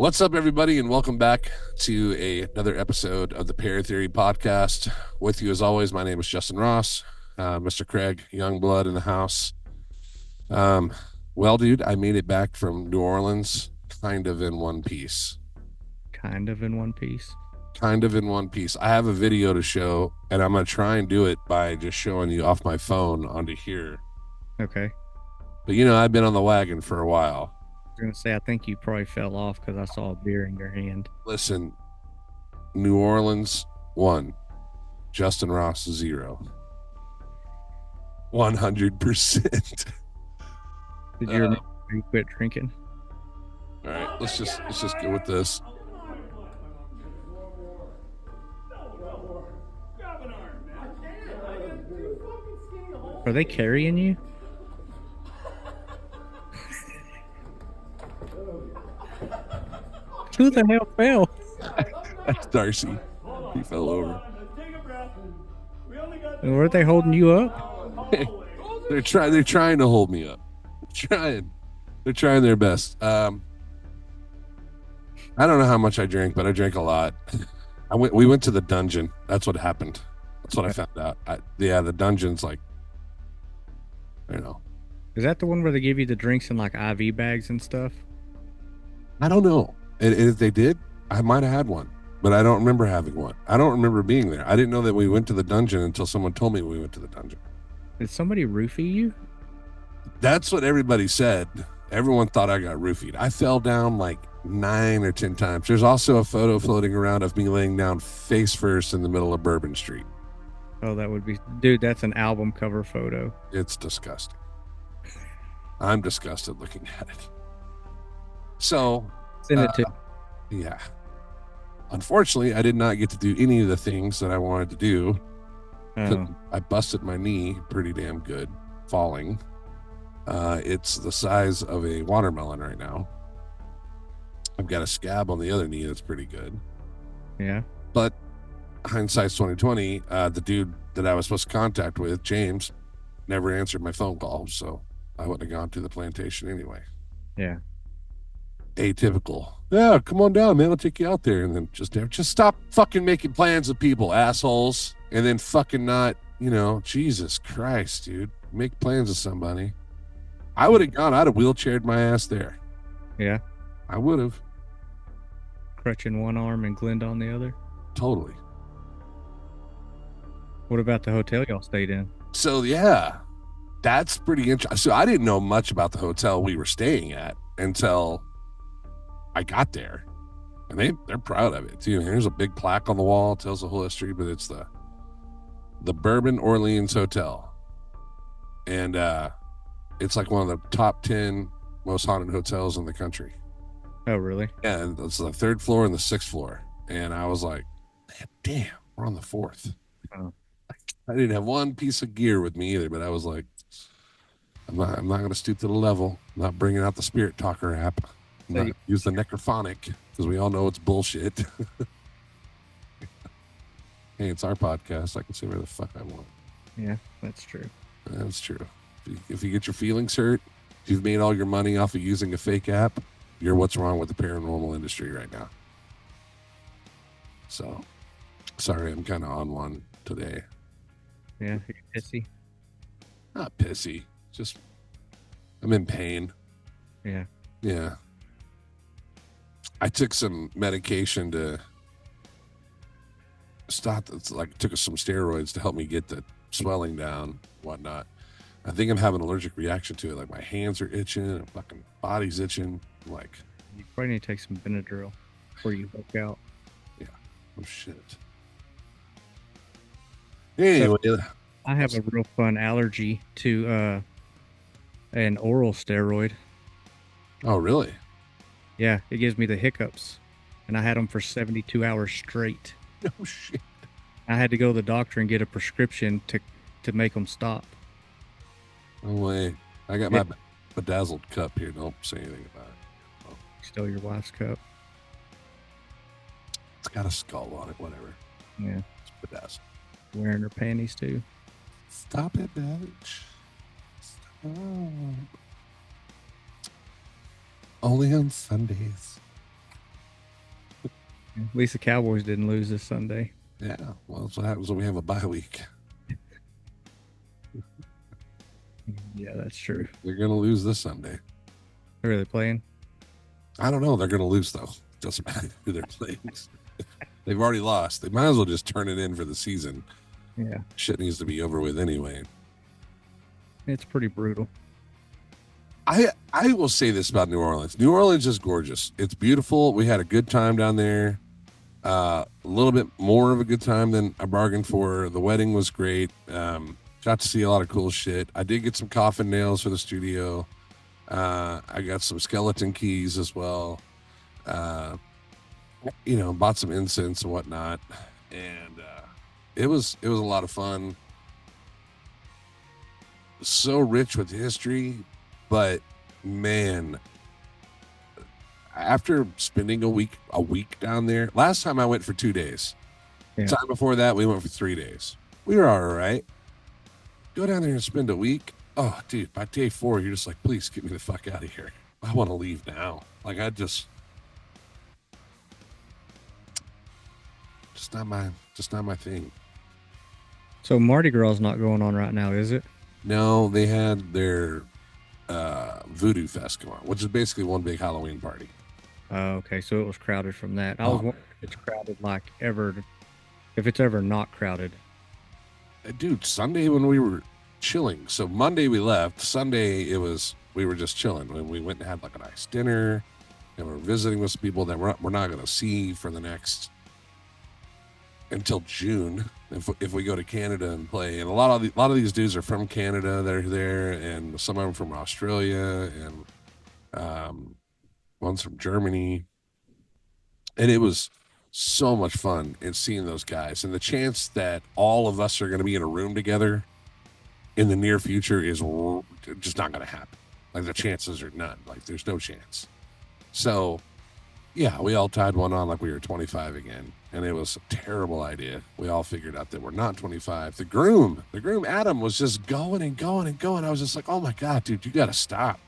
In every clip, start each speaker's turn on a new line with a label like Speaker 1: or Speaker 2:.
Speaker 1: What's up, everybody, and welcome back to another episode of the Pair Theory podcast. With you, as always, my name is Justin Ross, Mr. Craig Youngblood in the house. Well, dude, I made it back from New Orleans kind of in one piece.
Speaker 2: Kind of in one piece.
Speaker 1: Kind of in one piece. I have a video to show, and I'm going to try and do it by just showing you off my phone onto here.
Speaker 2: Okay.
Speaker 1: But, you know, I've been on the wagon for a while.
Speaker 2: I was going to say, I think you probably fell off because I saw a beer in your hand.
Speaker 1: Listen, New Orleans 1, Justin Ross 0. 100%.
Speaker 2: Did you remember you quit drinking?
Speaker 1: All right, let's just go with this.
Speaker 2: Are they carrying you? Who the hell fell?
Speaker 1: That's Darcy. He fell over.
Speaker 2: And were they holding you up?
Speaker 1: They're trying to hold me up. They're trying their best. I don't know how much I drank, but I drank a lot. We went to the dungeon. That's what happened. That's what I found out. The dungeon's like, I don't know.
Speaker 2: Is that the one where they give you the drinks in like IV bags and stuff?
Speaker 1: I don't know. If they did, I might have had one, but I don't remember having one. I don't remember being there. I didn't know that we went to the dungeon until someone told me we went to the dungeon.
Speaker 2: Did somebody roofie you?
Speaker 1: That's what everybody said. Everyone thought I got roofied. I fell down like 9 or 10 times. There's also a photo floating around of me laying down face first in the middle of Bourbon Street.
Speaker 2: Oh, that would be... Dude, that's an album cover photo.
Speaker 1: It's disgusting. I'm disgusted looking at it. So...
Speaker 2: Send it to...
Speaker 1: Yeah. Unfortunately, I did not get to do any of the things that I wanted to do.
Speaker 2: Oh.
Speaker 1: I busted my knee pretty damn good falling. It's the size of a watermelon right now. I've got a scab on the other knee that's pretty good.
Speaker 2: Yeah.
Speaker 1: But hindsight's 2020. The dude that I was supposed to contact with, James, never answered my phone call, so I wouldn't have gone to the plantation anyway.
Speaker 2: Yeah.
Speaker 1: Atypical. Yeah, come on down, man. I'll take you out there. And then just stop fucking making plans with people, assholes. And then fucking not, Jesus Christ, dude. Make plans with somebody. I would have gone. I'd have wheelchaired my ass there.
Speaker 2: Yeah.
Speaker 1: I would have.
Speaker 2: Crutch in one arm and Glenda on the other?
Speaker 1: Totally.
Speaker 2: What about the hotel y'all stayed in?
Speaker 1: So, yeah, that's pretty interesting. So I didn't know much about the hotel we were staying at until I got there. And they're proud of it, too. Here's a big plaque on the wall. It tells the whole history, but it's the Bourbon Orleans Hotel. And it's like one of the top 10 most haunted hotels in the country.
Speaker 2: Oh, really?
Speaker 1: Yeah, and it's the 3rd floor and the 6th floor. And I was like, damn, we're on the 4th.
Speaker 2: Oh.
Speaker 1: I didn't have one piece of gear with me either, but I was like, I'm not going to stoop to the level. I'm not bringing out the Spirit Talker app. I'm not use the Necrophonic because we all know it's bullshit. Hey, it's our podcast. I can say whatever the fuck I want.
Speaker 2: Yeah, that's true.
Speaker 1: That's true. If you get your feelings hurt, if you've made all your money off of using a fake app, you're what's wrong with the paranormal industry right now. So, sorry, I'm kind of on one today.
Speaker 2: Yeah, you're pissy.
Speaker 1: Not pissy. Just, I'm in pain.
Speaker 2: Yeah.
Speaker 1: Yeah. I took some medication to stop. It's like took some steroids to help me get the swelling down, whatnot. I think I'm having an allergic reaction to it. Like my hands are itching, and fucking body's itching. Like
Speaker 2: you probably need to take some Benadryl before you work out.
Speaker 1: Yeah. Oh shit. Anyway,
Speaker 2: I have a real fun allergy to an oral steroid.
Speaker 1: Oh really?
Speaker 2: Yeah, it gives me the hiccups, and I had them for 72 hours straight.
Speaker 1: No shit.
Speaker 2: I had to go to the doctor and get a prescription to make them stop.
Speaker 1: No way. I got my bedazzled cup here. Don't say anything about it. Oh.
Speaker 2: Still your wife's cup.
Speaker 1: It's got a skull on it, whatever.
Speaker 2: Yeah.
Speaker 1: It's bedazzled.
Speaker 2: Wearing her panties too.
Speaker 1: Stop it, bitch. Stop. Only on Sundays.
Speaker 2: At least the Cowboys didn't lose this Sunday.
Speaker 1: Yeah, well, that's what happens when we have a bye week.
Speaker 2: Yeah, that's true.
Speaker 1: They're going to lose this Sunday.
Speaker 2: Who are they playing?
Speaker 1: I don't know. They're going to lose, though. Doesn't matter who they're playing. They've already lost. They might as well just turn it in for the season.
Speaker 2: Yeah.
Speaker 1: Shit needs to be over with anyway.
Speaker 2: It's pretty brutal.
Speaker 1: I will say this about New Orleans. New Orleans is gorgeous. It's beautiful. We had a good time down there. A little bit more of a good time than I bargained for. The wedding was great. Got to see a lot of cool shit. I did get some coffin nails for the studio. I got some skeleton keys as well. Bought some incense and whatnot. And it was a lot of fun. So rich with history. But man, after spending a week down there, last time I went for 2 days.
Speaker 2: Yeah.
Speaker 1: Time before that, we went for 3 days. We were all right. Go down there and spend a week. Oh, dude, by day 4, you're just like, please get me the fuck out of here. I want to leave now. Like, just not my thing.
Speaker 2: So Mardi Gras is not going on right now, is it?
Speaker 1: No, they had their Voodoo Fest come on, which is basically one big Halloween party.
Speaker 2: Oh, okay. So it was crowded from that. I was wondering if it's crowded if it's ever not crowded.
Speaker 1: Dude, Sunday when we were chilling. So Monday we left. Sunday we were just chilling. When we went and had like a nice dinner, and we're visiting with some people that we're not going to see for the next until June if we go to Canada and play. And a lot of these dudes are from Canada. They're there, and some of them from Australia, and one's from Germany. And it was so much fun in seeing those guys. And the chance that all of us are going to be in a room together in the near future is just not going to happen. Like, the chances are none. Like, there's no chance. So, yeah, we all tied one on like we were 25 again. And it was a terrible idea. We all figured out that we're not 25. The groom, Adam, was just going and going and going. I was just like, oh my God, dude, you got to stop.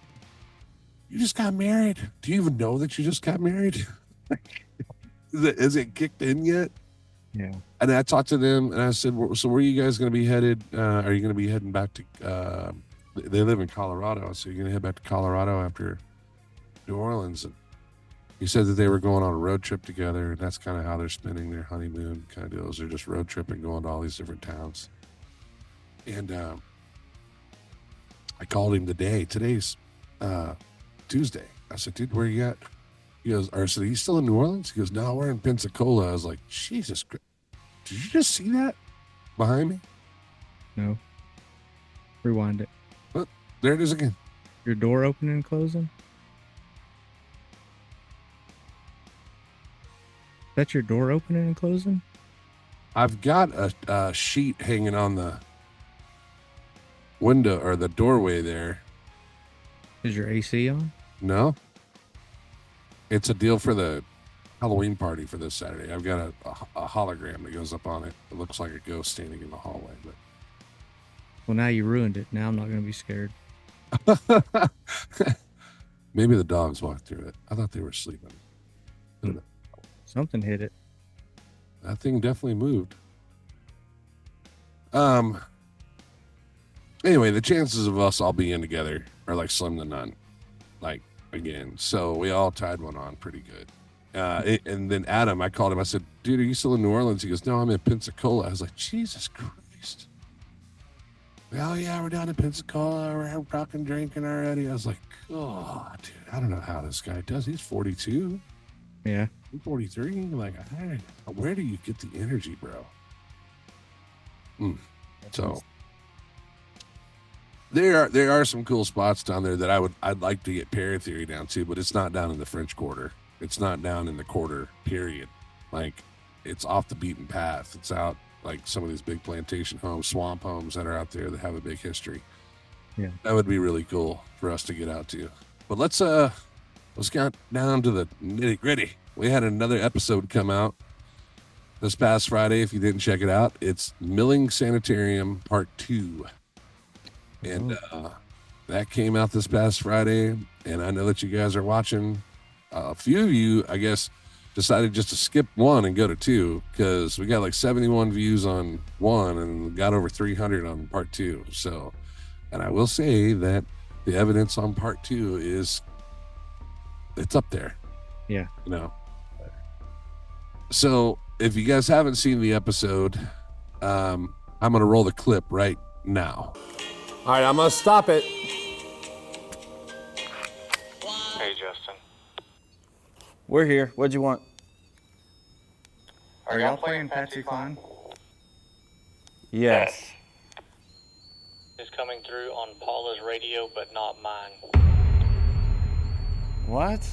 Speaker 1: You just got married. Do you even know that you just got married? Is it kicked in yet?
Speaker 2: Yeah.
Speaker 1: And I talked to them and I said, so where are you guys going to be headed? Are you going to be heading back to, they live in Colorado. So you're going to head back to Colorado after New Orleans. And he said that they were going on a road trip together, and that's kind of how they're spending their honeymoon kind of deals. They're just road tripping, going to all these different towns. And I called him today. Today's Tuesday. I said, dude, where you at? He goes, I said, are you still in New Orleans? He goes, no, we're in Pensacola. I was like, Jesus Christ. Did you just see that behind me?
Speaker 2: No. Rewind it.
Speaker 1: Oh, there it is again.
Speaker 2: Your door opening and closing? That's your door opening and closing?
Speaker 1: I've got a sheet hanging on the window or the doorway there.
Speaker 2: Is your AC on?
Speaker 1: No. It's a deal for the Halloween party for this Saturday. I've got a hologram that goes up on it. It looks like a ghost standing in the hallway. But
Speaker 2: Well, now you ruined it. Now I'm not going to be scared.
Speaker 1: Maybe the dogs walked through it. I thought they were sleeping.
Speaker 2: Something hit it.
Speaker 1: That thing definitely moved. Anyway, the chances of us all being together are like slim to none. Like, again. So we all tied one on pretty good. And then Adam, I called him. I said, dude, are you still in New Orleans? He goes, no, I'm in Pensacola. I was like, Jesus Christ. Oh, yeah, we're down in Pensacola. We're fucking drinking already. I was like, oh, dude, I don't know how this guy does. He's 42.
Speaker 2: Yeah.
Speaker 1: I'm 43. Like, where do you get the energy, bro? So there are some cool spots down there that I'd like to get Paratheory down to, but it's not down in the French Quarter. It's not down in the quarter, period. Like, it's off the beaten path. It's out like some of these big plantation homes, swamp homes that are out there that have a big history.
Speaker 2: Yeah.
Speaker 1: That would be really cool for us to get out to. But let's get down to the nitty gritty. We had another episode come out this past Friday. If you didn't check it out, it's Milling Sanitarium Part 2. And that came out this past Friday. And I know that you guys are watching. A few of you, I guess, decided just to skip 1 and go to 2 because we got like 71 views on 1 and got over 300 on part 2. So, and I will say that the evidence on part 2 it's up there.
Speaker 2: Yeah.
Speaker 1: So if you guys haven't seen the episode, I'm going to roll the clip right now.
Speaker 3: All right, I'm going to stop it.
Speaker 4: Hey, Justin.
Speaker 5: We're here. What'd you want?
Speaker 4: Are y'all playing Patsy Cline?
Speaker 5: Yes.
Speaker 4: It's coming through on Paula's radio, but not mine.
Speaker 5: What?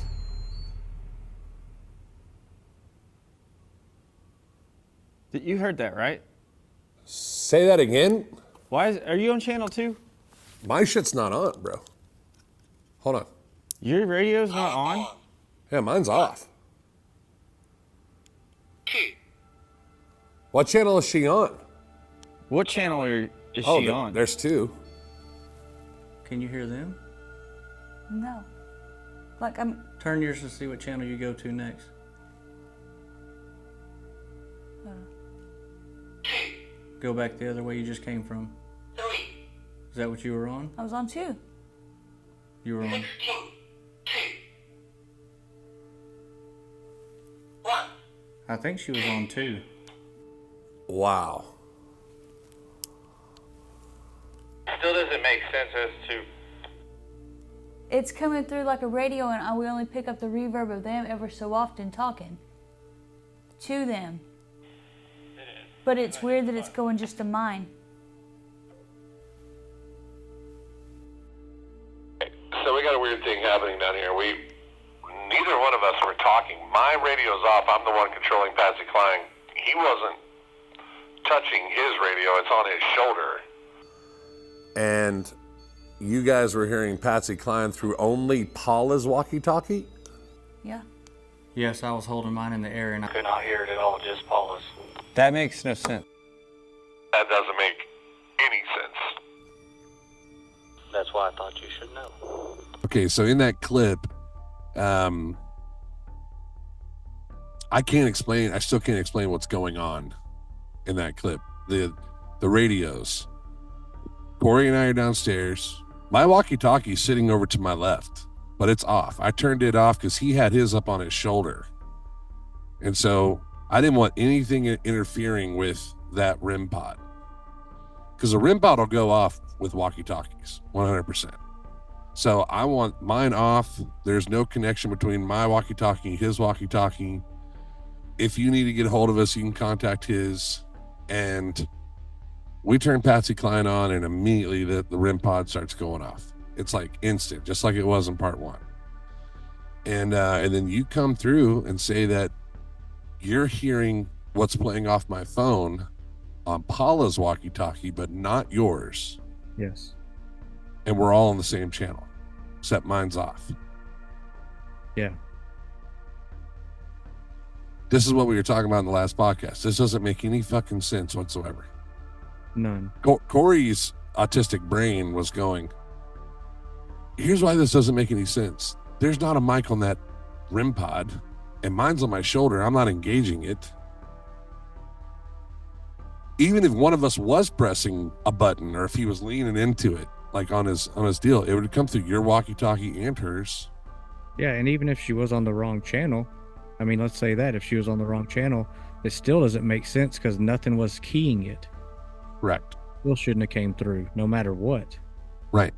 Speaker 5: You heard that, right?
Speaker 3: Say that again?
Speaker 5: Are you on channel 2?
Speaker 3: My shit's not on, bro. Hold on.
Speaker 5: Your radio's not on?
Speaker 3: Yeah, mine's off. What channel is she on?
Speaker 5: What channel is she on?
Speaker 3: There's 2.
Speaker 2: Can you hear them?
Speaker 6: No. Like I'm.
Speaker 2: Turn yours to see what channel you go to next. Go back the other way you just came from. Is that what you were on?
Speaker 6: I was on 2.
Speaker 2: You were on. I think she was on 2.
Speaker 3: Wow.
Speaker 4: Still doesn't make sense as to...
Speaker 6: It's coming through like a radio, and we only pick up the reverb of them ever so often talking to them. But it's weird that it's going just to mine.
Speaker 1: So we got a weird thing happening down here. Neither one of us were talking. My radio's off. I'm the one controlling Patsy Cline. He wasn't touching his radio. It's on his shoulder.
Speaker 3: And you guys were hearing Patsy Cline through only Paula's walkie-talkie?
Speaker 6: Yeah.
Speaker 2: Yes, I was holding mine in the air and I
Speaker 4: Could not hear it at all, just Paula's.
Speaker 5: That makes no sense.
Speaker 1: That doesn't make any sense.
Speaker 4: That's why I thought you should know.
Speaker 1: Okay, so in that clip, I still can't explain what's going on in that clip. The radios. Corey and I are downstairs. My walkie-talkie's sitting over to my left, but it's off. I turned it off because he had his up on his shoulder. And so I didn't want anything interfering with that REM pod. Because the REM pod will go off with walkie-talkies, 100%. So I want mine off. There's no connection between my walkie-talkie and his walkie-talkie. If you need to get a hold of us, you can contact his. And we turn Patsy Cline on, and immediately the REM pod starts going off. It's like instant, just like it was in part 1. And then you come through and say that you're hearing what's playing off my phone on Paula's walkie-talkie, but not yours.
Speaker 2: Yes.
Speaker 1: And we're all on the same channel, except mine's off.
Speaker 2: Yeah.
Speaker 1: This is what we were talking about in the last podcast. This doesn't make any fucking sense whatsoever.
Speaker 2: None.
Speaker 1: Corey's autistic brain was going, here's why this doesn't make any sense. There's not a mic on that REM pod, and mine's on my shoulder. I'm not engaging it. Even if one of us was pressing a button, or if he was leaning into it, like on his deal, it would come through your walkie-talkie and hers.
Speaker 2: Yeah, and even if she was on the wrong channel, I mean, let's say that if she was on the wrong channel, it still doesn't make sense because nothing was keying it.
Speaker 1: Correct.
Speaker 2: Still shouldn't have came through, no matter what.
Speaker 1: Right.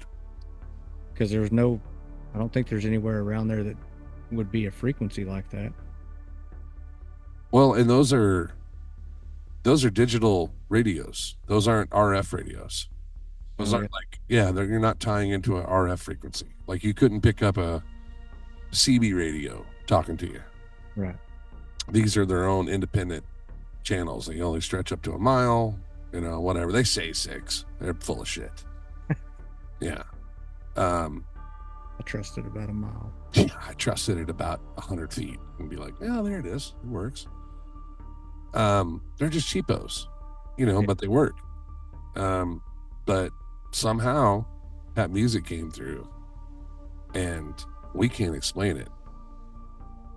Speaker 2: Because I don't think there's anywhere around there that would be a frequency like that.
Speaker 1: Well, and those are digital radios. Those aren't RF radios. Those aren't you're not tying into an RF frequency. Like you couldn't pick up a CB radio talking to you.
Speaker 2: Right.
Speaker 1: These are their own independent channels. They only stretch up to a mile, whatever. They say 6. They're full of shit. Yeah.
Speaker 2: I trusted about a mile.
Speaker 1: I trusted it about 100 feet and be like, yeah, there it is. It works. They're just cheapos, but they work. But somehow that music came through and we can't explain it.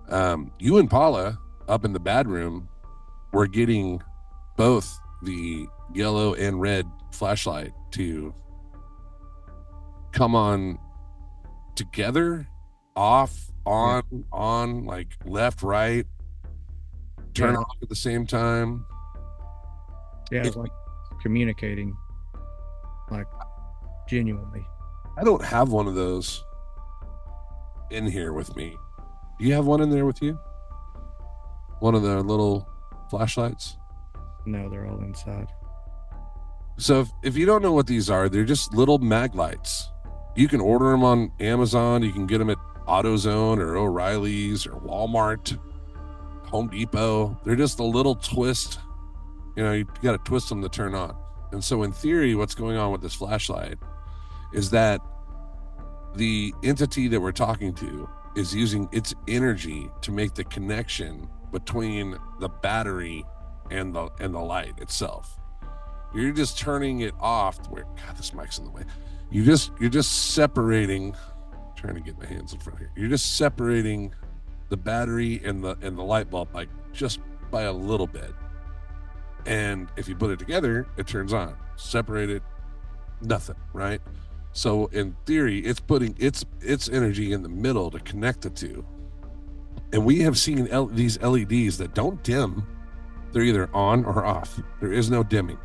Speaker 1: You and Paula up in the bad room were getting both the yellow and red flashlight to come on together, off, on, like left, right, turn off at the same time.
Speaker 2: Yeah, it was like communicating, like genuinely.
Speaker 1: I don't have one of those in here with me. Do you have one in there with you? One of the little flashlights?
Speaker 2: No, they're all inside.
Speaker 1: So if you don't know what these are, they're just little mag lights. You can order them on Amazon. You can get them at AutoZone or O'Reilly's or Walmart, Home Depot. They're just a little twist. You know, you got to twist them to turn on. And so in theory, what's going on with this flashlight is that the entity that we're talking to is using its energy to make the connection between the battery and the light itself. You're just turning it off to where, God, this mic's in the way. You're just separating, trying to get my hands in front here. You're just separating the battery and the light bulb, like just by a little bit. And if you put it together, it turns on. Separate it, nothing, right? So in theory, it's putting its energy in the middle to connect the two. And we have seen these LEDs that don't dim. They're either on or off. There is no dimming.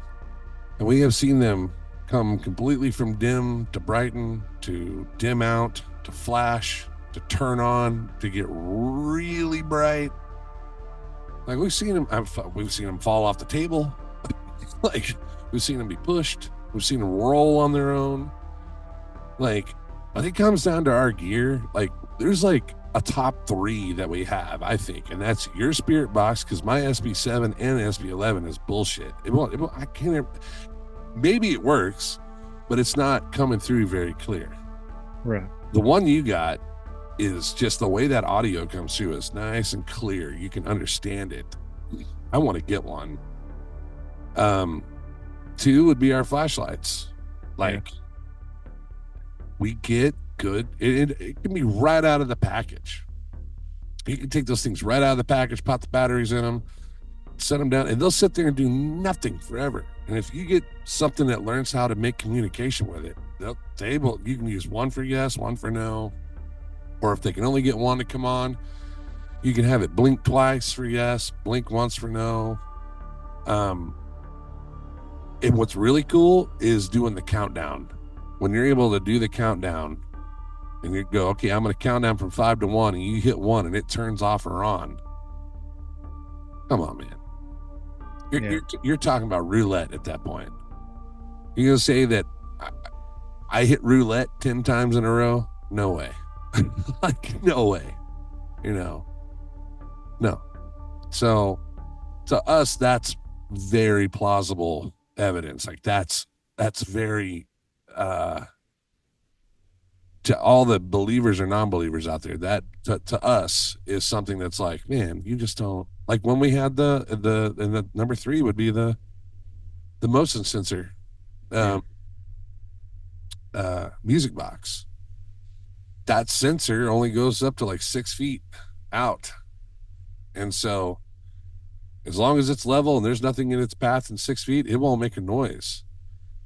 Speaker 1: And we have seen them come completely from dim to brighten, to dim out, to flash, to turn on, to get really bright. Like we've seen them fall off the table. Like we've seen them be pushed. We've seen them roll on their own. Like, I think it comes down to our gear. Like, there's like a top 3 that we have, I think, and that's your spirit box, because my SB7 and SB11 is bullshit. I can't. Maybe it works, but it's not coming through very clear.
Speaker 2: Right.
Speaker 1: The one you got is just the way that audio comes through is nice and clear. You can understand it. I want to get one. 2 would be our flashlights. Like. Yeah. We get good. It can be right out of the package. You can take those things right out of the package, pop the batteries in them, set them down, and they'll sit there and do nothing forever. And if you get something that learns how to make communication with it, you can use one for yes, one for no. Or if they can only get one to come on, you can have it blink twice for yes, blink once for no. And what's really cool is doing the countdown. When you're able to do the countdown and you go, okay, I'm going to count down from 5 to 1, and you hit 1 and it turns off or on. Come on, man. You're talking about roulette at that point. You're going to say that I hit roulette 10 times in a row? No way. Like, no way. You know, no. So to us, that's very plausible evidence. Like that's very, to all the believers or non-believers out there, that to us is something that's like, man, you just don't, like when we had the number 3 would be the motion sensor music box. That sensor only goes up to like 6 feet out, and so as long as it's level and there's nothing in its path in 6 feet, it won't make a noise.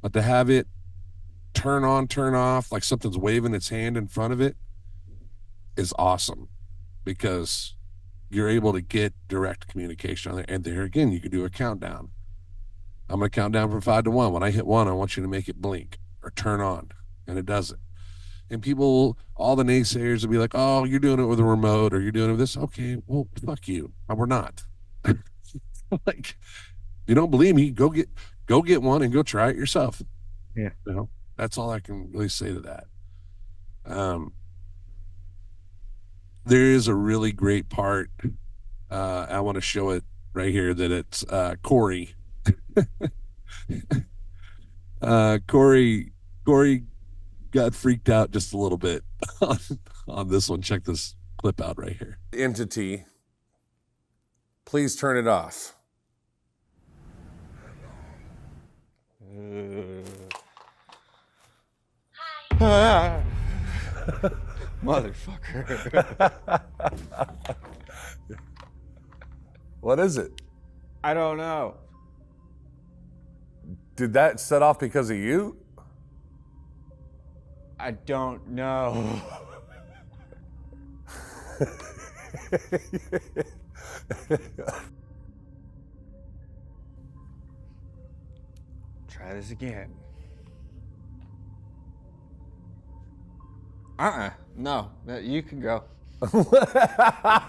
Speaker 1: But to have it turn on, turn off, like something's waving its hand in front of it, is awesome, because you're able to get direct communication on there. And there again, you can do a countdown. I'm going to count down from 5 to 1. When I hit 1, I want you to make it blink or turn on, and it does it. And people, all the naysayers will be like, oh, you're doing it with a remote, or you're doing it with this. Okay, well, fuck you. We're not. Like, you don't believe me, go get one and go try it yourself.
Speaker 2: Yeah.
Speaker 1: You know, that's all I can really say to that. There is a really great part. I want to show it right here, that it's Corey. Corey got freaked out just a little bit on this one. Check this clip out right here.
Speaker 3: Entity, please turn it off.
Speaker 5: Motherfucker.
Speaker 3: What is it?
Speaker 5: I don't know.
Speaker 3: Did that set off because of you?
Speaker 5: I don't know. Try this again. No. You can go.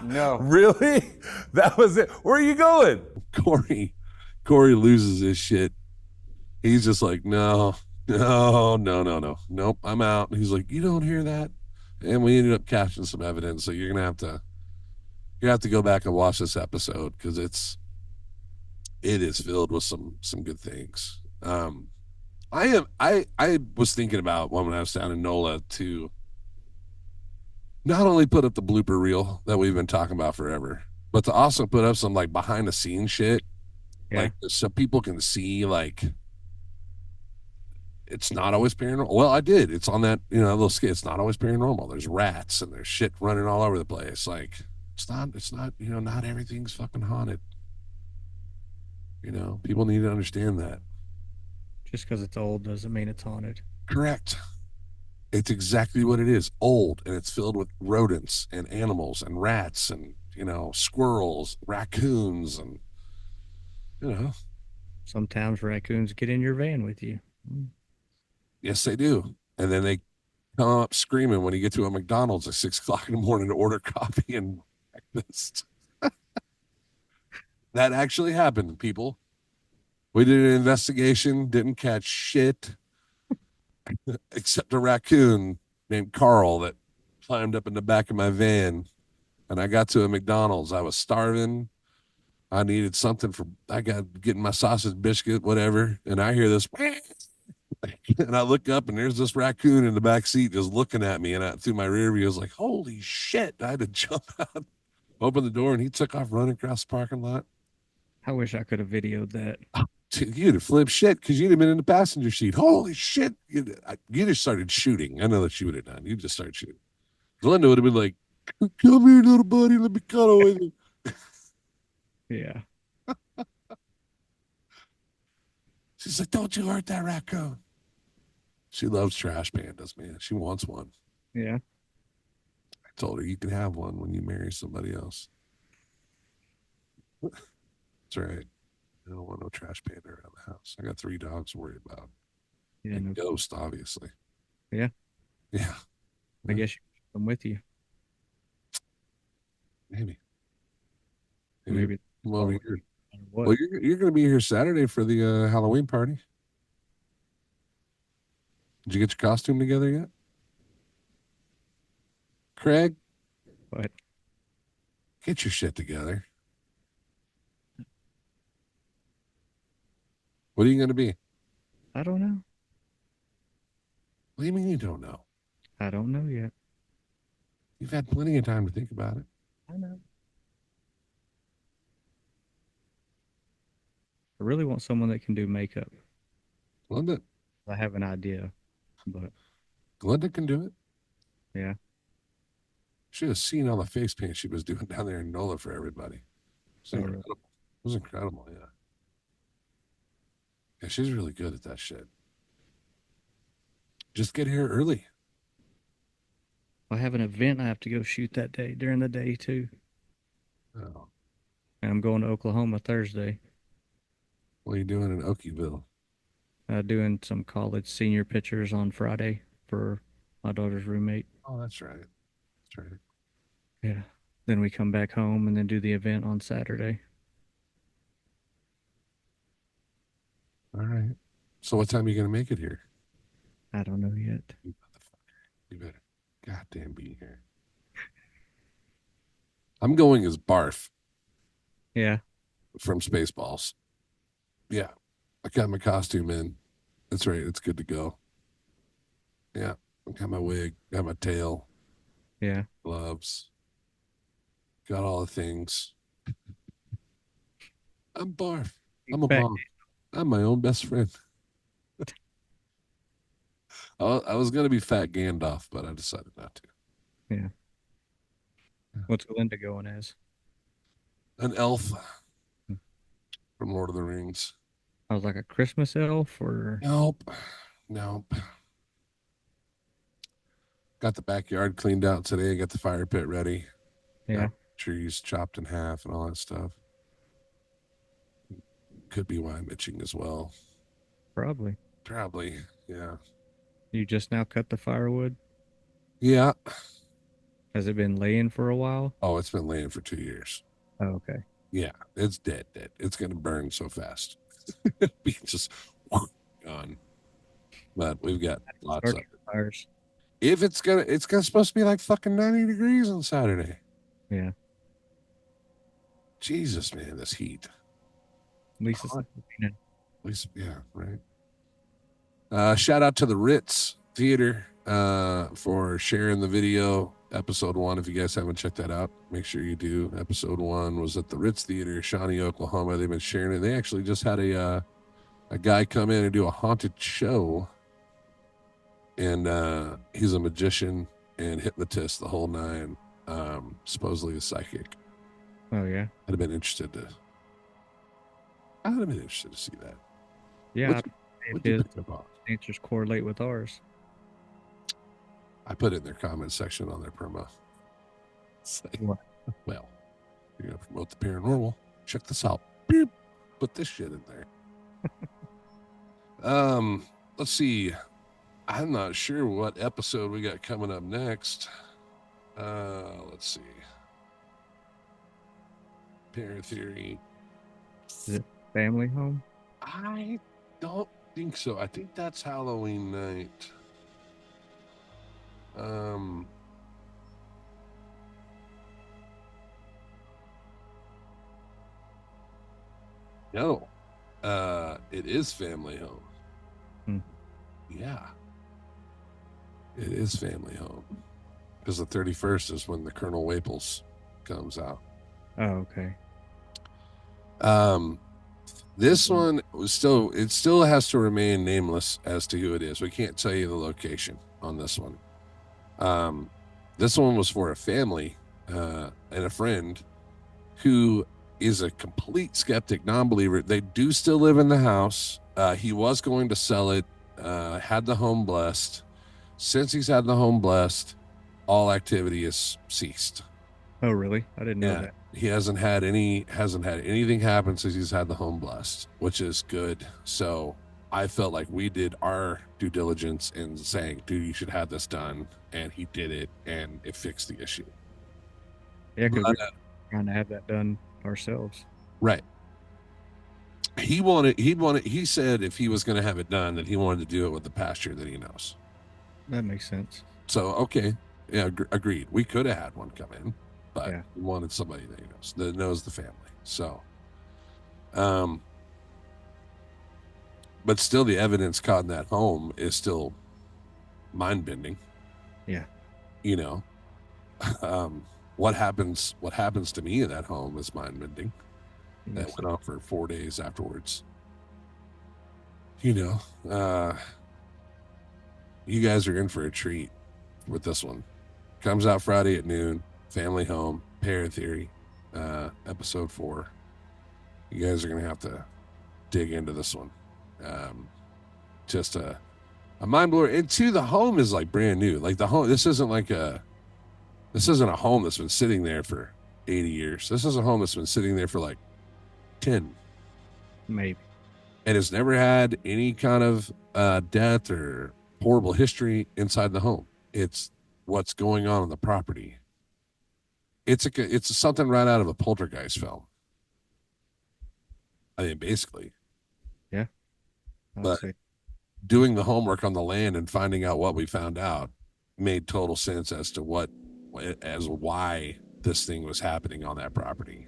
Speaker 5: No.
Speaker 3: Really? That was it. Where are you going?
Speaker 1: Corey loses his shit. He's just like, no, nope, I'm out. And he's like, you don't hear that? And we ended up catching some evidence. So you're gonna have to go back and watch this episode because it is filled with some good things. I was thinking about when I was down in NOLA to not only put up the blooper reel that we've been talking about forever, but to also put up some like behind the scenes shit, like so people can see like it's not always paranormal. Well, I did. It's on that little skit. It's not always paranormal. There's rats and there's shit running all over the place. Like it's not not everything's fucking haunted. People need to understand that.
Speaker 2: Just because it's old doesn't mean it's haunted.
Speaker 1: Correct. It's exactly what it is. Old, and it's filled with rodents and animals and rats and, squirrels, raccoons, and,
Speaker 2: Sometimes raccoons get in your van with you.
Speaker 1: Yes, they do. And then they come up screaming when you get to a McDonald's at 6:00 in the morning to order coffee and breakfast. That actually happened, people. We did an investigation, didn't catch shit. Except a raccoon named Carl that climbed up in the back of my van. And I got to a McDonald's. I was starving. I needed something I got getting my sausage biscuit, whatever. And I hear this, and I look up and there's this raccoon in the back seat just looking at me. And through my rear view, I was like, holy shit. I had to jump out, open the door, and he took off running across the parking lot.
Speaker 2: I wish I could have videoed that.
Speaker 1: You'd have flipped shit because you'd have been in the passenger seat. Holy shit. You just started shooting. I know that you would have done. You just started shooting. Glenda would have been like, come here, little buddy. Let me cuddle with you.
Speaker 2: Yeah.
Speaker 1: She's like, don't you hurt that raccoon. She loves trash pandas, man. She wants one.
Speaker 2: Yeah.
Speaker 1: I told her you can have one when you marry somebody else. That's right. I don't want no trash panda around the house. I got 3 dogs to worry about.
Speaker 2: Yeah.
Speaker 1: And Ghost, obviously.
Speaker 2: Yeah.
Speaker 1: Yeah.
Speaker 2: I guess you should come with you.
Speaker 1: Maybe.
Speaker 2: Maybe.
Speaker 1: Come over here.
Speaker 2: What?
Speaker 1: Well, you're going to be here Saturday for the Halloween party. Did you get your costume together yet? Craig?
Speaker 2: What?
Speaker 1: Get your shit together. What are you going to be?
Speaker 2: I don't know.
Speaker 1: What do you mean you don't know?
Speaker 2: I don't know yet.
Speaker 1: You've had plenty of time to think about it.
Speaker 2: I know. I really want someone that can do makeup.
Speaker 1: Glenda
Speaker 2: I have an idea, but
Speaker 1: can do it.
Speaker 2: yeah.
Speaker 1: Should have seen all the face paint she was doing down there in NOLA for everybody. It was
Speaker 2: Oh, really?
Speaker 1: incredible. It was incredible, yeah. Yeah, she's really good at that shit. Just get here early.
Speaker 2: I have an event I have to go shoot that day during the day too.
Speaker 1: Oh,
Speaker 2: And I'm going to Oklahoma Thursday.
Speaker 1: what are you doing in Okieville?
Speaker 2: Doing some college senior pictures on Friday for my daughter's roommate.
Speaker 1: Oh, that's right. That's right.
Speaker 2: Yeah. Then we come back home and then do the event on Saturday.
Speaker 1: All right. So what time are you going to make it here?
Speaker 2: I don't know yet.
Speaker 1: You motherfucker. You better goddamn be here. I'm going as Barf
Speaker 2: Yeah.
Speaker 1: from Spaceballs. Yeah. I got my costume in. That's right. It's good to go. Yeah. I got my wig, got my tail,
Speaker 2: Yeah.
Speaker 1: gloves, got all the things. I'm Barf. I'm a
Speaker 2: Back-
Speaker 1: bomb. I'm my own best friend. I was going to be Fat Gandalf, but I decided not to.
Speaker 2: What's Linda going as?
Speaker 1: An elf. from Lord of the Rings.
Speaker 2: I was like a Christmas elf, or
Speaker 1: Nope. Nope. Got the backyard cleaned out today. Got the fire pit ready.
Speaker 2: yeah,
Speaker 1: Got trees chopped in half and all that stuff. Could be why I'm itching as well.
Speaker 2: probably.
Speaker 1: Probably. Yeah.
Speaker 2: You just now cut the firewood?
Speaker 1: Yeah.
Speaker 2: Has it been laying for a while?
Speaker 1: Oh, it's been laying for 2 years.
Speaker 2: Oh, okay.
Speaker 1: Yeah. It's dead. It's going to burn so fast. It'll be just gone. But we've got lots of
Speaker 2: Start your fires.
Speaker 1: If it's supposed to be like fucking 90 degrees on Saturday.
Speaker 2: Yeah.
Speaker 1: Jesus, man, this heat.
Speaker 2: At least it's
Speaker 1: Hot.
Speaker 2: raining.
Speaker 1: At least, yeah, right. Shout out to the Ritz Theater for sharing the video. Episode 1, if you guys haven't checked that out, make sure you do. Episode 1 was at the Ritz Theater, Shawnee, Oklahoma. They've been sharing it. They actually just had a guy come in and do a haunted show. And he's a magician and hypnotist, the whole nine. Supposedly a psychic.
Speaker 2: Oh, yeah.
Speaker 1: I'd have been interested to see that.
Speaker 2: Yeah.
Speaker 1: What'd
Speaker 2: If
Speaker 1: you
Speaker 2: his
Speaker 1: pick up on?
Speaker 2: answers correlate with ours.
Speaker 1: I put it in their comment section on their promo. It's like,
Speaker 2: What?
Speaker 1: well, you're gonna promote the paranormal. Check this out. Beep. Put this shit in there. Let's see. I'm not sure what episode we got coming up next. Let's see. Parent Theory.
Speaker 2: Is it family home?
Speaker 1: I don't think so. I think that's Halloween night. No. It is family home.
Speaker 2: Hmm.
Speaker 1: Yeah. It is family home. Because the 31st is when the Colonel Waples comes out.
Speaker 2: Oh, okay.
Speaker 1: This one was still has to remain nameless as to who it is. We can't tell you the location on this one. This one was for a family and a friend who is a complete skeptic, non-believer. They do still live in the house. He was going to sell it, had the home blessed. Since he's had the home blessed, all activity has ceased.
Speaker 2: Oh, really? I didn't know that.
Speaker 1: He hasn't had anything happen since he's had the home blessed, which is good. So I felt like we did our due diligence in saying, dude, you should have this done. And he did it, and it fixed the issue.
Speaker 2: Yeah, because
Speaker 1: But,
Speaker 2: we're trying to have that done ourselves.
Speaker 1: right. He said if he was going to have it done, that he wanted to do it with the pasture that he knows.
Speaker 2: That makes sense.
Speaker 1: So, okay. Yeah, agreed. We could have had one come in, but
Speaker 2: Yeah.
Speaker 1: we wanted somebody that knows the family. So, but still the evidence caught in that home is still mind bending.
Speaker 2: Yeah.
Speaker 1: You know, what happens to me in that home is mind bending. That went on for 4 days afterwards. You know, you guys are in for a treat with this one. Comes out Friday at noon. Family home, Parent Theory, episode 4. You guys are gonna have to dig into this one. Just a mind blower. And two, the home is like brand new. Like the home, this isn't a home that's been sitting there for 80 years. This is a home that's been sitting there for like 10.
Speaker 2: Maybe.
Speaker 1: And it's never had any kind of death or horrible history inside the home. It's what's going on the property. It's something right out of a poltergeist film. I mean, basically.
Speaker 2: Yeah.
Speaker 1: But doing the homework on the land and finding out what we found out made total sense as to why this thing was happening on that property.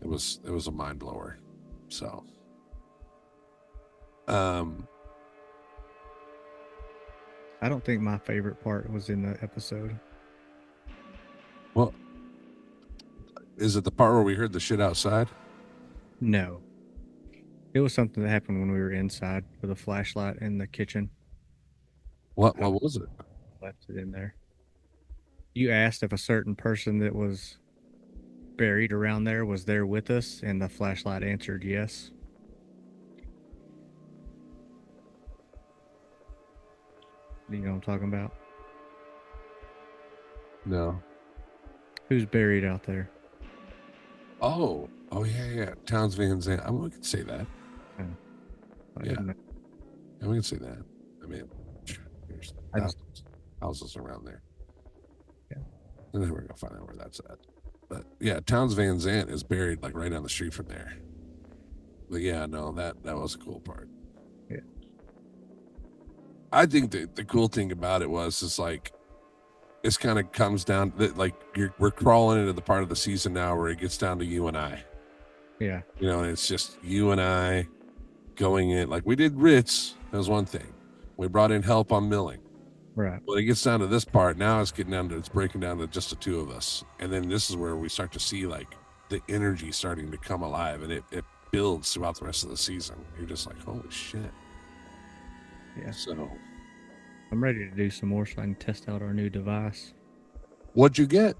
Speaker 1: It was a mind blower. So,
Speaker 2: I don't think my favorite part was in the episode.
Speaker 1: well, is it the part where we heard the shit outside?
Speaker 2: No. It was something that happened when we were inside with a flashlight in the kitchen.
Speaker 1: What was it?
Speaker 2: Left it in there. You asked if a certain person that was buried around there was there with us, and the flashlight answered yes. You know what I'm talking about?
Speaker 1: No.
Speaker 2: Who's buried out there?
Speaker 1: Oh, yeah. Towns Van Zandt. I mean, we could say that.
Speaker 2: I
Speaker 1: Yeah.
Speaker 2: didn't know.
Speaker 1: Yeah, we can say that. I mean, there's
Speaker 2: I just-
Speaker 1: thousands of houses around there.
Speaker 2: Yeah.
Speaker 1: And then we're gonna find out where that's at. But yeah, Towns Van Zandt is buried like right down the street from there. But yeah, no, that was a cool part.
Speaker 2: Yeah.
Speaker 1: I think the cool thing about it was is like this kind of comes down that like we're crawling into the part of the season now where it gets down to you and I.
Speaker 2: Yeah.
Speaker 1: You know, and it's just you and I going in. Like we did Ritz, that was one thing. We brought in help on Milling.
Speaker 2: Right.
Speaker 1: When it gets down to this part, now it's breaking down to just the two of us. And then this is where we start to see like the energy starting to come alive, and it builds throughout the rest of the season. You're just like, holy shit.
Speaker 2: Yeah.
Speaker 1: So
Speaker 2: I'm ready to do some more so I can test out our new device.
Speaker 1: what'd you get?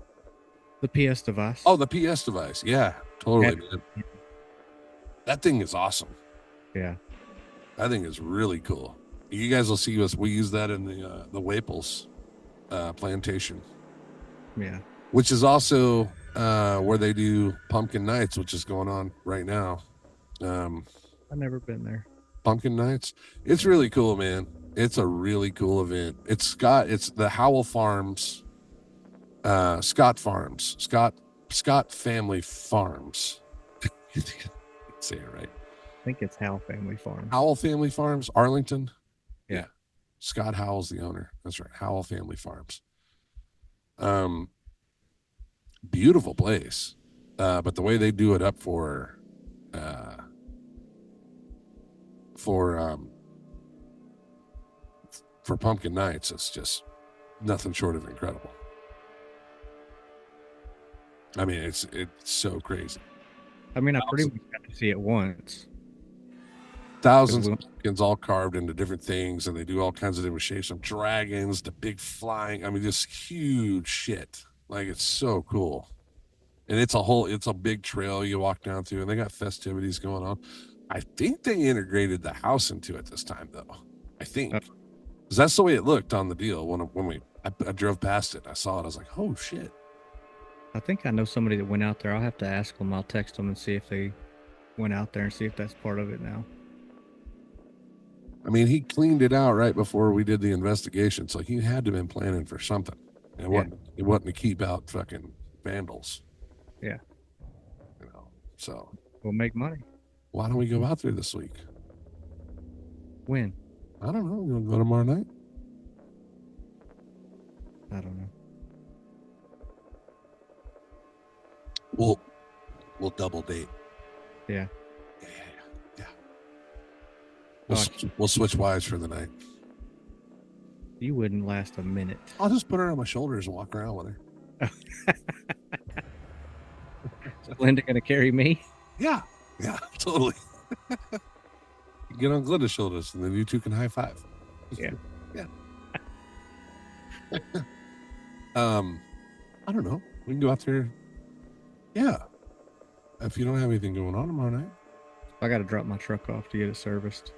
Speaker 2: The PS device.
Speaker 1: Oh, the PS device. Yeah, totally, man.
Speaker 2: Yeah.
Speaker 1: That thing is awesome.
Speaker 2: Yeah.
Speaker 1: That thing is really cool. You guys will see us. We use that in the Waples plantation,
Speaker 2: Yeah.
Speaker 1: which is also where they do Pumpkin Nights, which is going on right now.
Speaker 2: I've never been there.
Speaker 1: Pumpkin Nights. It's really cool, man. It's a really cool event. It's the Howell Farms, Scott Family Farms. Say it right.
Speaker 2: I think it's Howell Family Farm.
Speaker 1: Howell Family Farms, Arlington.
Speaker 2: Yeah.
Speaker 1: Scott Howell's the owner. That's right. Howell Family Farms. Beautiful place. But the way they do it up for Pumpkin Nights, it's just nothing short of incredible. I mean, it's so crazy.
Speaker 2: I mean, I pretty much got to see it once.
Speaker 1: Thousands of pumpkins all carved into different things, and they do all kinds of different shapes, from dragons to big flying. I mean, just huge shit. Like, it's so cool. And it's a big trail you walk down through, and they got festivities going on. I think they integrated the house into it this time, though. I think. Because that's the way it looked on the deal when I drove past it. I saw it. I was like, oh, shit.
Speaker 2: I think I know somebody that went out there. I'll have to ask them. I'll text them and see if they went out there and see if that's part of it now.
Speaker 1: I mean, he cleaned it out right before we did the investigation, so he had to have been planning for something. And it wasn't to keep out fucking vandals.
Speaker 2: Yeah.
Speaker 1: You know, so.
Speaker 2: We'll make money.
Speaker 1: Why don't we go out there this week?
Speaker 2: When?
Speaker 1: I don't know. You want to go tomorrow night?
Speaker 2: I don't know.
Speaker 1: We'll double date.
Speaker 2: Yeah.
Speaker 1: Yeah. We'll switch wives for the night.
Speaker 2: You wouldn't last a minute.
Speaker 1: I'll just put her on my shoulders and walk around with her.
Speaker 2: Is Linda gonna carry me?
Speaker 1: Yeah, totally. Get on Glenda's shoulders, and then you two can high five.
Speaker 2: Yeah.
Speaker 1: Yeah. I don't know. We can go out there. Yeah. If you don't have anything going on tomorrow night.
Speaker 2: I got to drop my truck off to get it serviced.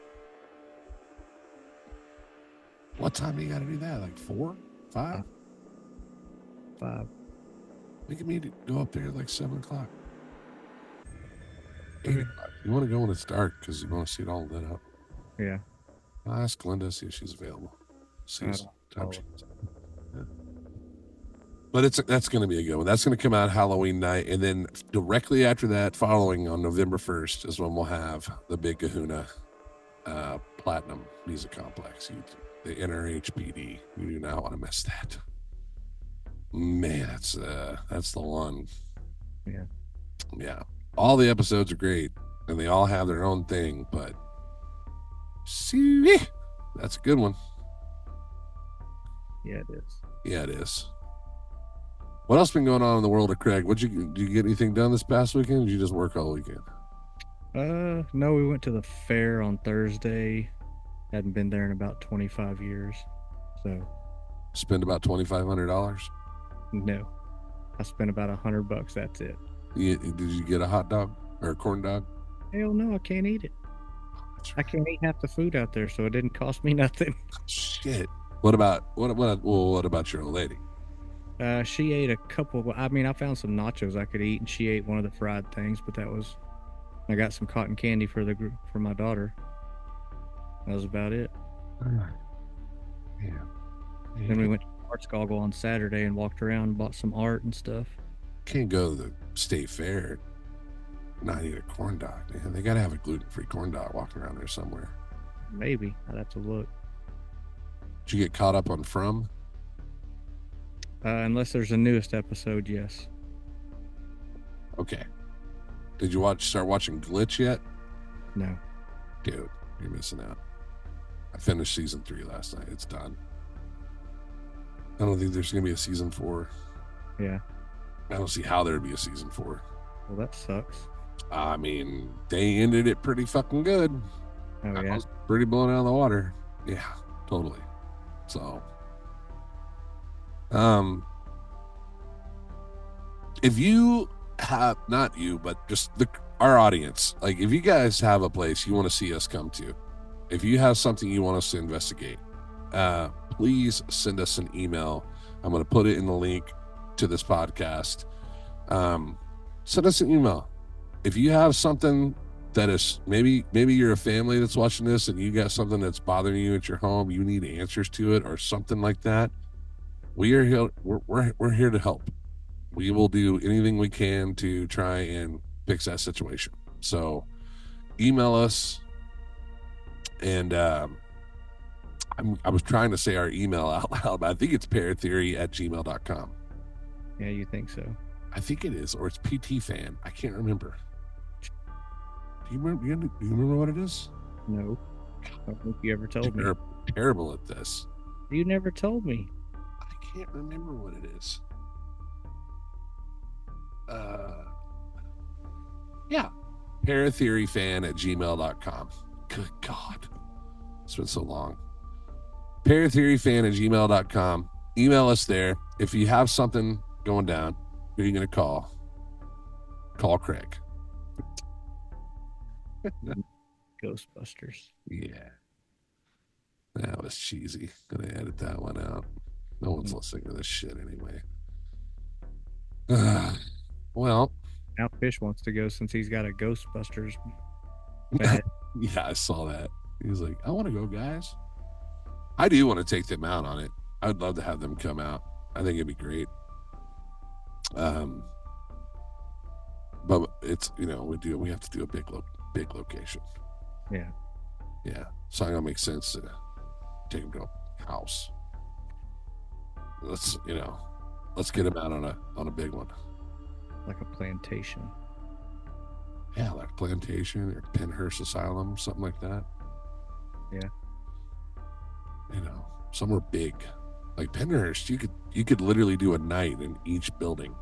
Speaker 1: What time do you got to do that? Like 4, 5?
Speaker 2: 5.
Speaker 1: We can meet go up there at like 7 o'clock. 8 o'clock. You want to go when it's dark because you want to see it all lit up.
Speaker 2: Yeah.
Speaker 1: I'll ask Glenda, see if she's available. See what time she is. Yeah. But that's going to be a good one. That's going to come out Halloween night. And then directly after that, following on November 1st, is when we'll have the Big Kahuna Platinum Music Complex. The NRHPD. You do not want to miss that. Man, that's the one.
Speaker 2: Yeah.
Speaker 1: Yeah. All the episodes are great, and they all have their own thing, but see, that's a good one.
Speaker 2: Yeah, it is.
Speaker 1: Yeah, it is. What else been going on in the world of Craig? Did you get anything done this past weekend? Or did you just work all weekend?
Speaker 2: No, we went to the fair on Thursday. Hadn't been there in about 25 years. So
Speaker 1: Spend about $2,500.
Speaker 2: no. I spent about $100. That's it.
Speaker 1: Did you get a hot dog or a corn dog?
Speaker 2: Hell no, I can't eat it. I can't eat half the food out there, so it didn't cost me nothing.
Speaker 1: Shit. What about your old lady?
Speaker 2: She ate a couple. I mean, I found some nachos I could eat, and she ate one of the fried things. But that was. I got some cotton candy for my daughter. That was about it.
Speaker 1: Yeah.
Speaker 2: Then we went to Arts Goggle on Saturday and walked around and bought some art and stuff.
Speaker 1: Can't go to the state fair and not eat a corn dog, man. They gotta have a gluten-free corn dog walking around there somewhere.
Speaker 2: Maybe I'd have to look.
Speaker 1: Did you get caught up on From?
Speaker 2: Unless there's a newest episode, yes.
Speaker 1: Okay. Did you start watching Glitch yet?
Speaker 2: No.
Speaker 1: Dude, you're missing out. I finished season 3 last night. It's done. I don't think there's gonna be a season 4.
Speaker 2: Yeah.
Speaker 1: I don't see how there'd be a season 4.
Speaker 2: Well, that sucks.
Speaker 1: I mean, they ended it pretty fucking good.
Speaker 2: Oh,
Speaker 1: I
Speaker 2: yeah.
Speaker 1: was pretty blown out of the water. Yeah, totally. So, if you have, not you, but just our audience, like if you guys have a place you want to see us come to, if you have something you want us to investigate, please send us an email. I'm going to put it in the link to this podcast. Send us an email. If you have something that is maybe you're a family that's watching this and you got something that's bothering you at your home, you need answers to it or something like that, we are here. We're here to help. We will do anything we can to try and fix that situation. So email us, and I was trying to say our email out loud, but I think it's paratheory@gmail.com.
Speaker 2: Yeah, you think so?
Speaker 1: I think it is, or it's PTFan. I can't remember. Do you remember what it is?
Speaker 2: No. I don't think you ever told me.
Speaker 1: You're terrible at this.
Speaker 2: You never told me.
Speaker 1: I can't remember what it is. Yeah. paratheoryfan@gmail.com. Good God. It's been so long. paratheoryfan@gmail.com. Email us there. If you have something going down, who are you going to call? Call Craig.
Speaker 2: Ghostbusters.
Speaker 1: Yeah. That was cheesy. Gonna edit that one out. No one's listening to this shit anyway. Well.
Speaker 2: Now Fish wants to go since he's got a Ghostbusters bed.
Speaker 1: Yeah, I saw that. He was like, I want to go, guys. I do want to take them out on it. I would love to have them come out. I think it'd be great. But it's, we have to do a big location.
Speaker 2: Yeah.
Speaker 1: Yeah. So it don't make sense to take them to a house. Let's get them out on a big one.
Speaker 2: Like a plantation.
Speaker 1: Yeah, like Plantation or Penhurst Asylum, something like that.
Speaker 2: Yeah.
Speaker 1: Somewhere big. Like Penhurst, you could literally do a night in each building.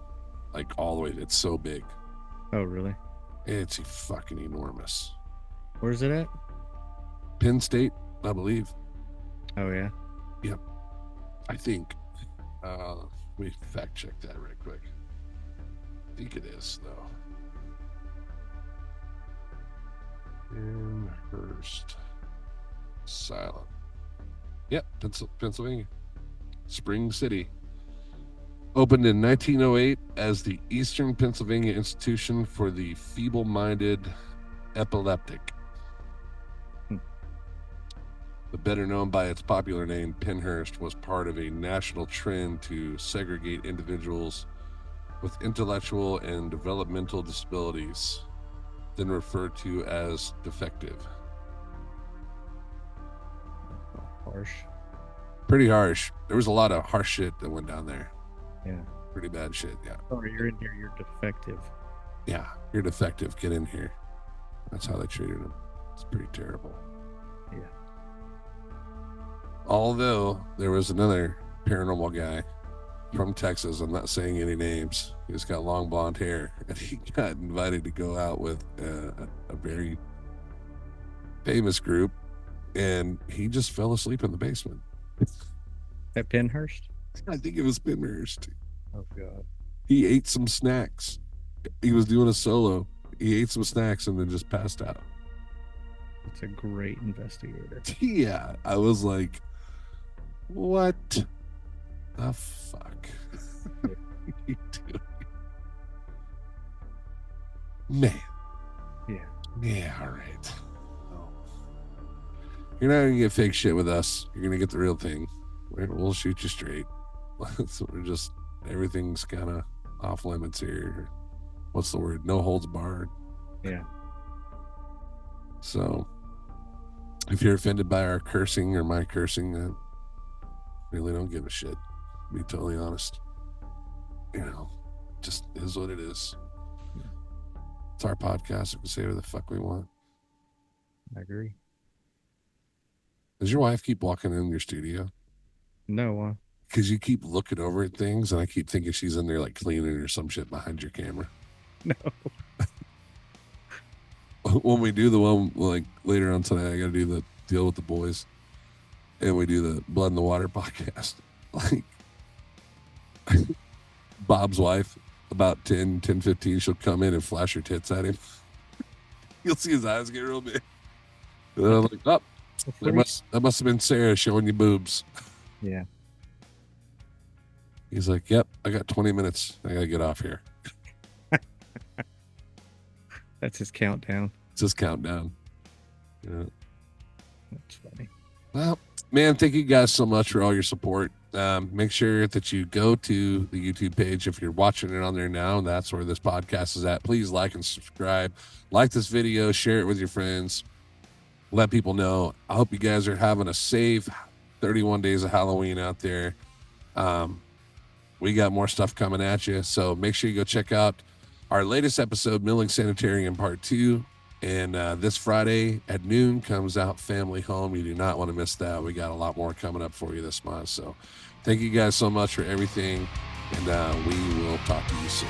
Speaker 1: Like all the way. It's so big.
Speaker 2: Oh, really?
Speaker 1: It's fucking enormous.
Speaker 2: Where's it at?
Speaker 1: Penn State, I believe.
Speaker 2: Oh, yeah.
Speaker 1: Yep. I think. Let me fact check that right quick. I think it is, though. Penhurst Asylum. Yep, Pennsylvania. Spring City. Opened in 1908 as the Eastern Pennsylvania Institution for the Feeble-Minded Epileptic. The better known by its popular name, Penhurst was part of a national trend to segregate individuals with intellectual and developmental disabilities, then referred to as defective.
Speaker 2: Harsh.
Speaker 1: Pretty harsh. There was a lot of harsh shit that went down there.
Speaker 2: Yeah.
Speaker 1: Pretty bad shit, yeah.
Speaker 2: Sorry, you're in here. You're defective.
Speaker 1: Yeah, you're defective. Get in here. That's how they treated him. It's pretty terrible.
Speaker 2: Yeah.
Speaker 1: Although there was another paranormal guy from Texas, I'm not saying any names. He's got long blonde hair, and he got invited to go out with a very famous group, and he just fell asleep in the basement.
Speaker 2: At Penhurst?
Speaker 1: I think it was Penhurst.
Speaker 2: Oh, God.
Speaker 1: He ate some snacks. He was doing a solo. He ate some snacks and then just passed out.
Speaker 2: That's a great investigator.
Speaker 1: Yeah, I was like, What the fuck are you doing? Man. Yeah, all right. You're not gonna get fake shit with us. You're gonna get the real thing. We'll shoot you straight. So we're just, everything's kind of off limits here. What's the word? No holds barred.
Speaker 2: Yeah.
Speaker 1: So if you're offended by our cursing or my cursing, I really don't give a shit, to be totally honest. You know, just is what it is. It's our podcast. We can say whatever the fuck we want.
Speaker 2: I agree.
Speaker 1: Does your wife keep walking in your studio?
Speaker 2: No.
Speaker 1: Because you keep looking over at things, and I keep thinking she's in there like cleaning or some shit behind your camera.
Speaker 2: No.
Speaker 1: When we do the one like later on tonight, I got to do the deal with the boys, and we do the Blood in the Water podcast. Like Bob's wife, about 10:15, she'll come in and flash her tits at him. You'll see his eyes get real big. And I'm like, oh, that must have been Sarah showing you boobs.
Speaker 2: Yeah.
Speaker 1: He's like, yep, I got 20 minutes. I got to get off here.
Speaker 2: That's his countdown.
Speaker 1: It's his countdown. Yeah.
Speaker 2: That's funny.
Speaker 1: Well, man, thank you guys so much for all your support. Make sure that you go to the YouTube page if you're watching it on there now, and that's where this podcast is at. Please like and subscribe. Like this video, share it with your friends. Let people know. I hope you guys are having a safe 31 days of Halloween out there. We got more stuff coming at you, so make sure you go check out our latest episode, Milling Sanitarium Part 2. And this Friday at noon comes out Family Home. You do not want to miss that. We got a lot more coming up for you this month. So thank you guys so much for everything, and we will talk to you soon.